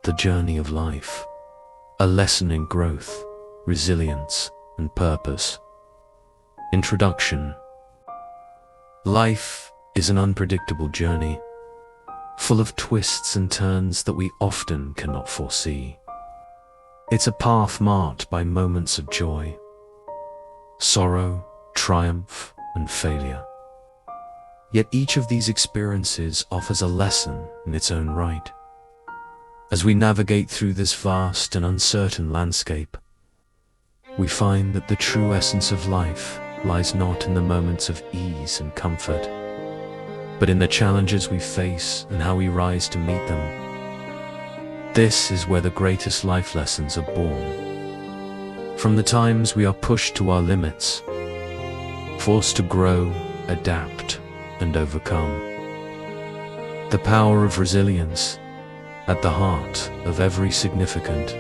the journey of life, a lesson in growth, resilience, and purpose. Introduction. Life is an unpredictable journey, full of twists and turns that we often cannot foresee. It's a path marked by moments of joy, sorrow, triumph, and failure. Yet each of these experiences offers a lesson in its own right. As we navigate through this vast and uncertain landscape, we find that the true essence of life lies not in the moments of ease and comfort, but in the challenges we face and how we rise to meet them. This is where the greatest life lessons are born. From the times we are pushed to our limits, forced to grow, adapt, and overcome. The power of resilience at the heart of every significant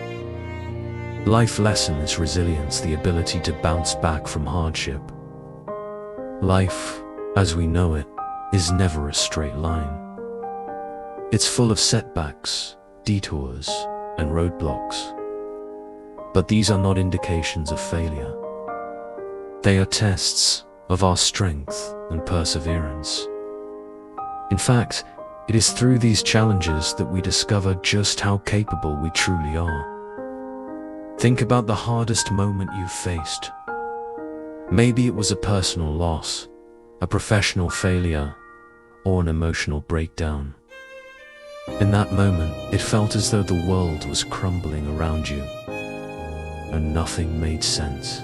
life lesson is resilience, the ability to bounce back from hardship. Life, as we know it, is never a straight line. It's full of setbacks, detours, and roadblocks. But these are not indications of failure. They are tests of our strength and perseverance. In fact, it is through these challenges that we discover just how capable we truly are. Think about the hardest moment you've faced. Maybe it was a personal loss, a professional failure, or an emotional breakdown. In that moment, it felt as though the world was crumbling around you, and nothing made sense.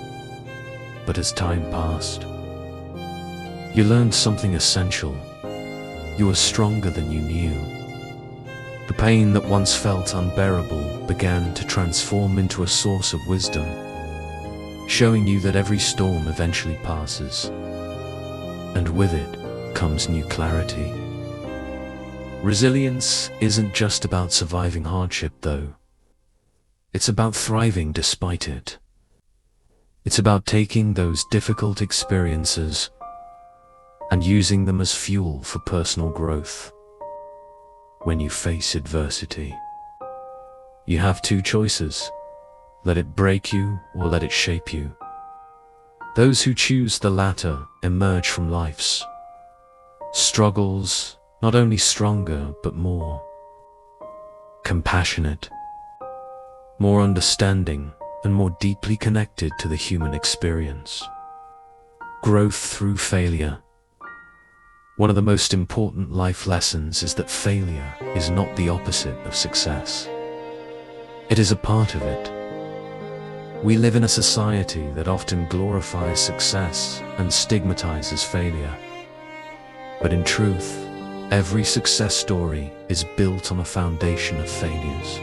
But as time passed, you learned something essential. You were stronger than you knew. The pain that once felt unbearable began to transform into a source of wisdom, showing you that every storm eventually passes, and with it comes new clarity. Resilience isn't just about surviving hardship, though. It's about thriving despite it. It's about taking those difficult experiences and using them as fuel for personal growth. When you face adversity, you have two choices: let it break you or let it shape you. Those who choose the latter emerge from life's struggles not only stronger but more compassionate, more understanding, and more deeply connected to the human experience. Growth through failure. One of the most important life lessons is that failure is not the opposite of success. It is a part of it. We live in a society that often glorifies success and stigmatizes failure. But in truth, every success story is built on a foundation of failures.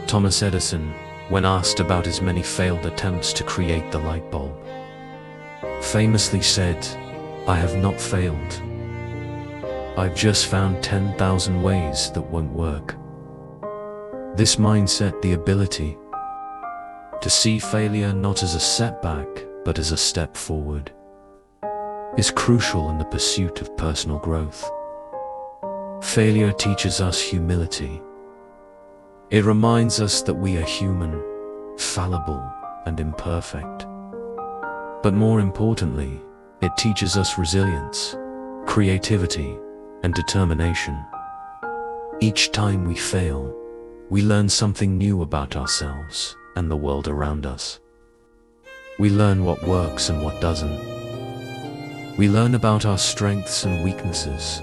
Thomas Edison, when asked about his many failed attempts to create the light bulb, famously said, "I have not failed. I've just found 10,000 ways that won't work." This mindset, the ability to see failure not as a setback but as a step forward, is crucial in the pursuit of personal growth. Failure teaches us humility. It reminds us that we are human, fallible, and imperfect. But more importantly, it teaches us resilience, creativity, and determination. Each time we fail, we learn something new about ourselves and the world around us. We learn what works and what doesn't. We learn about our strengths and weaknesses,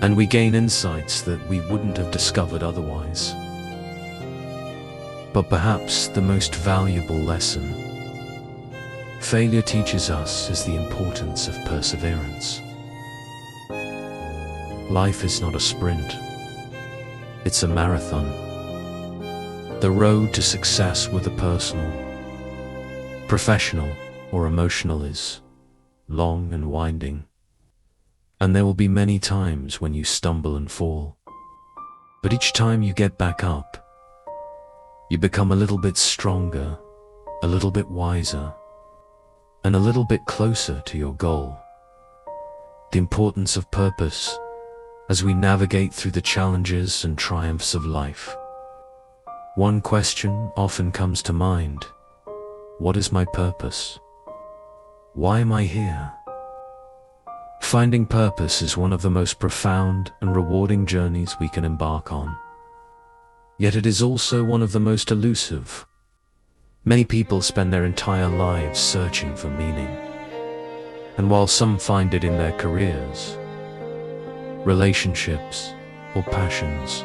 and we gain insights that we wouldn't have discovered otherwise. But perhaps the most valuable lesson failure teaches us is the importance of perseverance. Life is not a sprint. It's a marathon. The road to success, whether personal, professional, or emotional, is long and winding. And there will be many times when you stumble and fall. But each time you get back up, you become a little bit stronger, a little bit wiser, and a little bit closer to your goal. The importance of purpose As we navigate through the challenges and triumphs of life, one question often comes to mind: what is my purpose? Why am I here? Finding purpose is one of the most profound and rewarding journeys we can embark on. Yet it is also one of the most elusive. Many people spend their entire lives searching for meaning. And while some find it in their careers, relationships, or passions,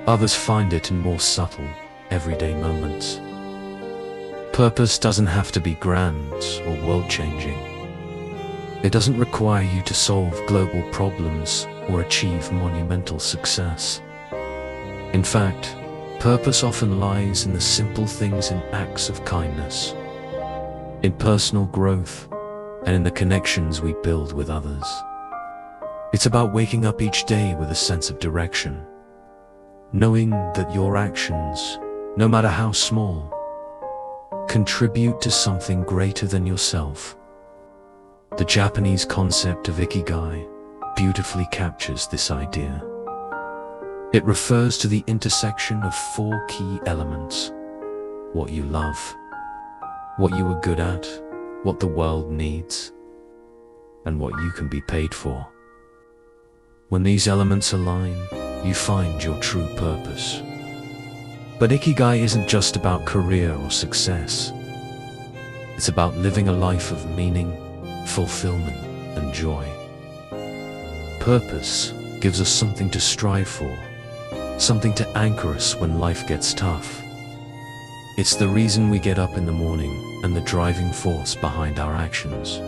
others find it in more subtle, everyday moments. Purpose doesn't have to be grand or world-changing. It doesn't require you to solve global problems or achieve monumental success. In fact, purpose often lies in the simple things, in acts of kindness, in personal growth, and in the connections we build with others. It's about waking up each day with a sense of direction, knowing that your actions, no matter how small, contribute to something greater than yourself. The Japanese concept of ikigai beautifully captures this idea. It refers to the intersection of four key elements: what you love, what you are good at, what the world needs, and what you can be paid for. When these elements align, you find your true purpose. But ikigai isn't just about career or success. It's about living a life of meaning, fulfillment, and joy. Purpose gives us something to strive for, something to anchor us when life gets tough. It's the reason we get up in the morning and the driving force behind our actions.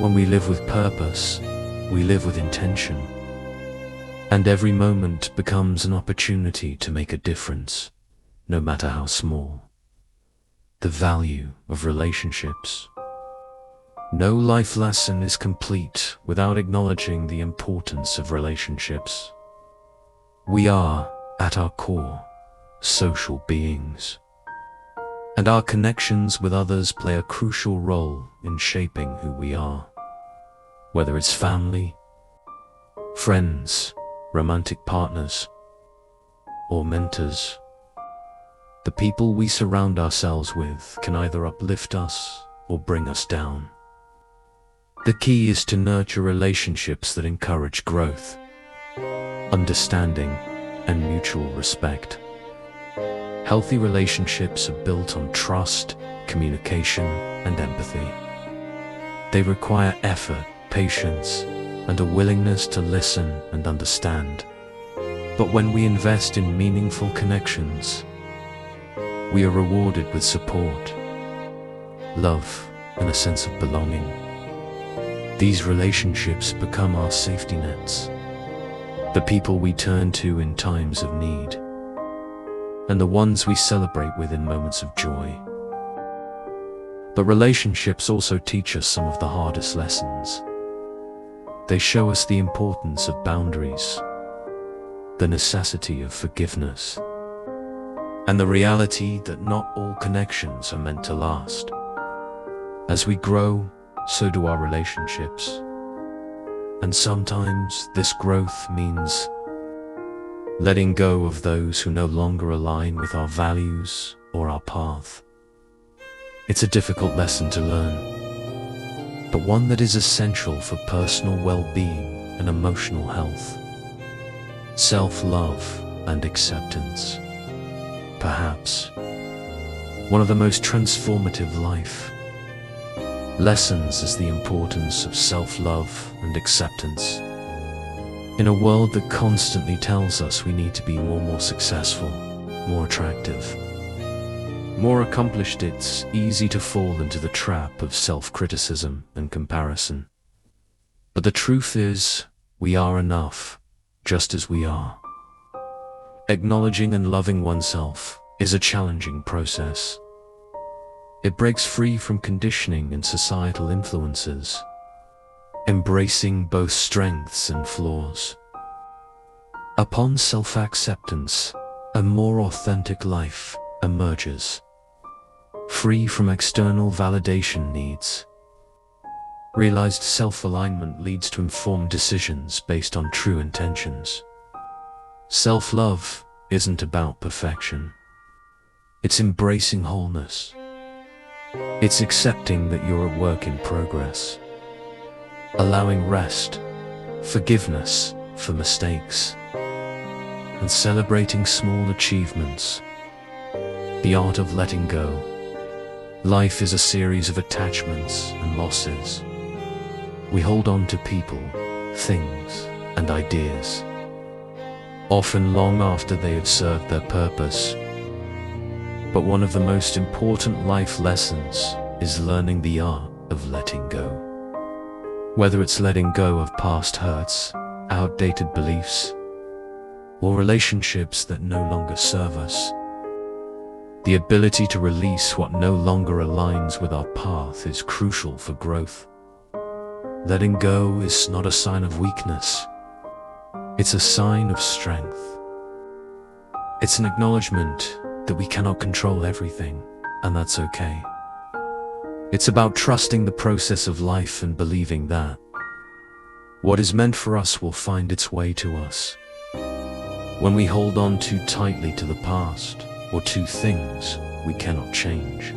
When we live with purpose, we live with intention, and every moment becomes an opportunity to make a difference, no matter how small. The value of relationships. No life lesson is complete without acknowledging the importance of relationships. We are, at our core, social beings, and our connections with others play a crucial role in shaping who we are. Whether it's family, friends, romantic partners, or mentors, the people we surround ourselves with can either uplift us or bring us down. The key is to nurture relationships that encourage growth, understanding, and mutual respect. Healthy relationships are built on trust, communication, and empathy. They require effort, patience, and a willingness to listen and understand. But when we invest in meaningful connections, we are rewarded with support, love, and a sense of belonging. These relationships become our safety nets, the people we turn to in times of need, and the ones we celebrate with in moments of joy. But relationships also teach us some of the hardest lessons. They show us the importance of boundaries, the necessity of forgiveness, and the reality that not all connections are meant to last. As we grow, so do our relationships. And sometimes this growth means letting go of those who no longer align with our values or our path. It's a difficult lesson to learn, but one that is essential for personal well-being and emotional health. Self-love and acceptance. Perhaps one of the most transformative life lessons is the importance of self-love and acceptance. In a world that constantly tells us we need to be more successful, more attractive, more accomplished, it's easy to fall into the trap of self-criticism and comparison. But the truth is, we are enough, just as we are. Acknowledging and loving oneself is a challenging process. It breaks free from conditioning and societal influences, embracing both strengths and flaws. Upon self-acceptance, a more authentic life emerges, free from external validation needs. Realized self-alignment leads to informed decisions based on true intentions. Self-love isn't about perfection. It's embracing wholeness. It's accepting that you're a work in progress. Allowing rest, forgiveness for mistakes, and celebrating small achievements. The art of letting go. Life is a series of attachments and losses. We hold on to people, things, and ideas, often long after they have served their purpose. But one of the most important life lessons is learning the art of letting go. Whether it's letting go of past hurts, outdated beliefs, or relationships that no longer serve us, the ability to release what no longer aligns with our path is crucial for growth. Letting go is not a sign of weakness. It's a sign of strength. It's an acknowledgement that we cannot control everything, and that's okay. It's about trusting the process of life and believing that what is meant for us will find its way to us. When we hold on too tightly to the past or to things we cannot change,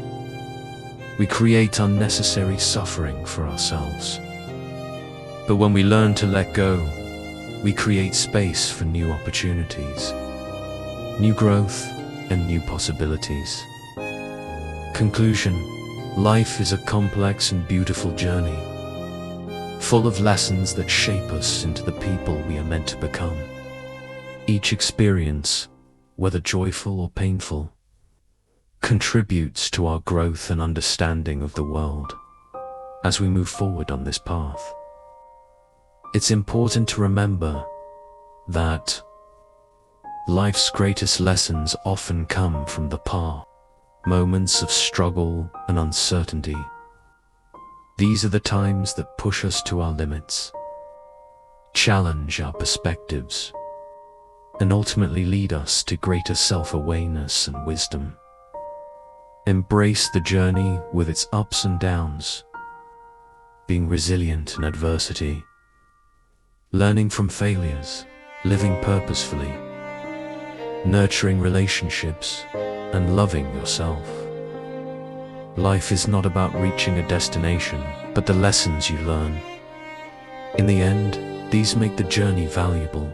we create unnecessary suffering for ourselves. But when we learn to let go, we create space for new opportunities, new growth, and new possibilities. Conclusion: life is a complex and beautiful journey, full of lessons that shape us into the people we are meant to become. Each experience, whether joyful or painful, contributes to our growth and understanding of the world. As we move forward on this path, it's important to remember that life's greatest lessons often come from the past, moments of struggle and uncertainty. These are the times that push us to our limits, challenge our perspectives, and ultimately lead us to greater self-awareness and wisdom. Embrace the journey with its ups and downs, being resilient in adversity, learning from failures, living purposefully, nurturing relationships, and loving yourself. Life is not about reaching a destination, but the lessons you learn. In the end, these make the journey valuable.